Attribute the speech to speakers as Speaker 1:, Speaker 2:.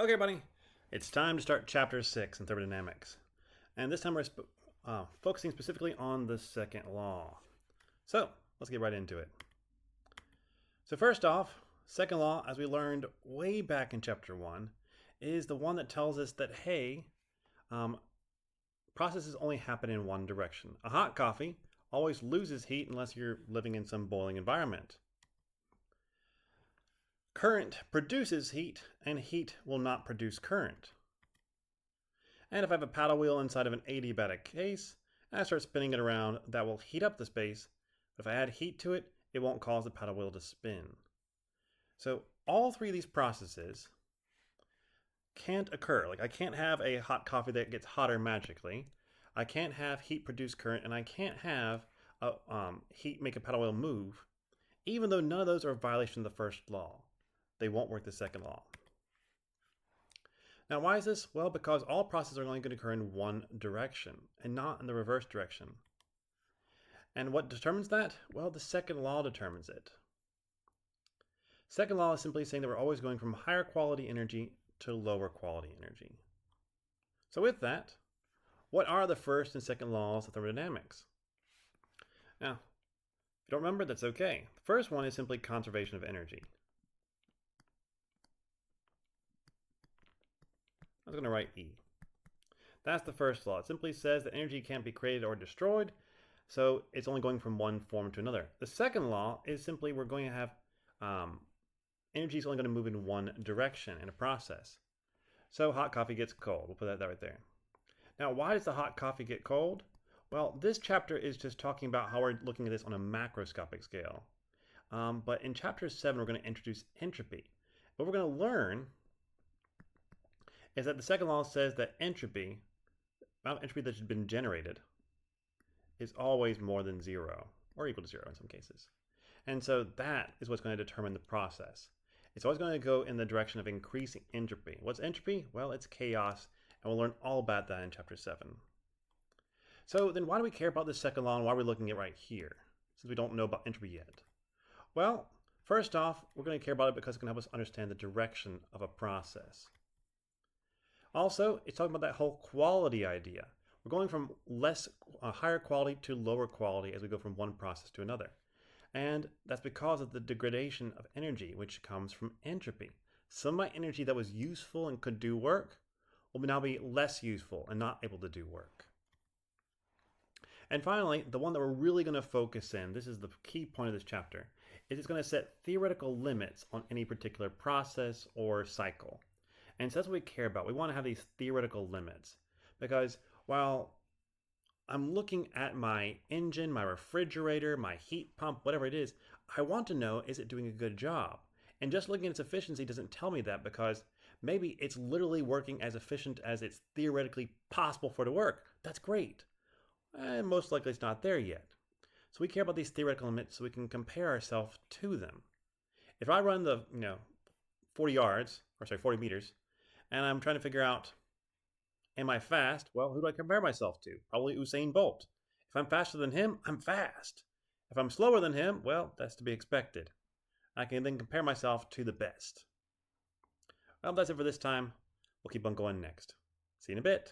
Speaker 1: Okay, buddy, it's time to start chapter 6 in thermodynamics. And this time we're focusing specifically on the second law. So, let's get right into it. So first off, second law, as we learned way back in chapter 1, is the one that tells us that, hey, processes only happen in one direction. A hot coffee always loses heat unless you're living in some boiling environment. Current produces heat, and heat will not produce current. And if I have a paddle wheel inside of an adiabatic case, and I start spinning it around, that will heat up the space. But if I add heat to it, it won't cause the paddle wheel to spin. So all three of these processes can't occur. Like I can't have a hot coffee that gets hotter magically. I can't have heat produce current, and I can't have heat make a paddle wheel move, even though none of those are a violation of the first law. They won't work the second law. Now, why is this? Well, because all processes are only going to occur in one direction and not in the reverse direction. And what determines that? Well, the second law determines it. Second law is simply saying that we're always going from higher quality energy to lower quality energy. So with that, what are the first and second laws of thermodynamics? Now, if you don't remember, that's okay. The first one is simply conservation of energy. I'm going to write E. That's the first law. It simply says that energy can't be created or destroyed, so it's only going from one form to another. The second law is simply we're going to have energy is only going to move in one direction in a process. So hot coffee gets cold. We'll put that right there. Now, why does the hot coffee get cold? Well, this chapter is just talking about how we're looking at this on a macroscopic scale. But in chapter 7, we're going to introduce entropy. What we're going to learn is that the second law says that entropy, amount of entropy that's been generated, is always more than 0, or equal to 0 in some cases. And so that is what's going to determine the process. It's always going to go in the direction of increasing entropy. What's entropy? Well, it's chaos, and we'll learn all about that in chapter 7. So then why do we care about the second law, and why are we looking at it right here, since we don't know about entropy yet? Well, first off, we're going to care about it because it can help us understand the direction of a process. Also, it's talking about that whole quality idea. We're going from higher quality to lower quality as we go from one process to another. And that's because of the degradation of energy, which comes from entropy. Some of my energy that was useful and could do work will now be less useful and not able to do work. And finally, the one that we're really going to focus in, this is the key point of this chapter, is it's going to set theoretical limits on any particular process or cycle. And so that's what we care about. We want to have these theoretical limits because while I'm looking at my engine, my refrigerator, my heat pump, whatever it is, I want to know, is it doing a good job? And just looking at its efficiency doesn't tell me that because maybe it's literally working as efficient as it's theoretically possible for it to work. That's great. And most likely it's not there yet. So we care about these theoretical limits so we can compare ourselves to them. If I run the 40 meters, and I'm trying to figure out, am I fast? Well, who do I compare myself to? Probably Usain Bolt. If I'm faster than him, I'm fast. If I'm slower than him, well, that's to be expected. I can then compare myself to the best. Well, that's it for this time. We'll keep on going next. See you in a bit.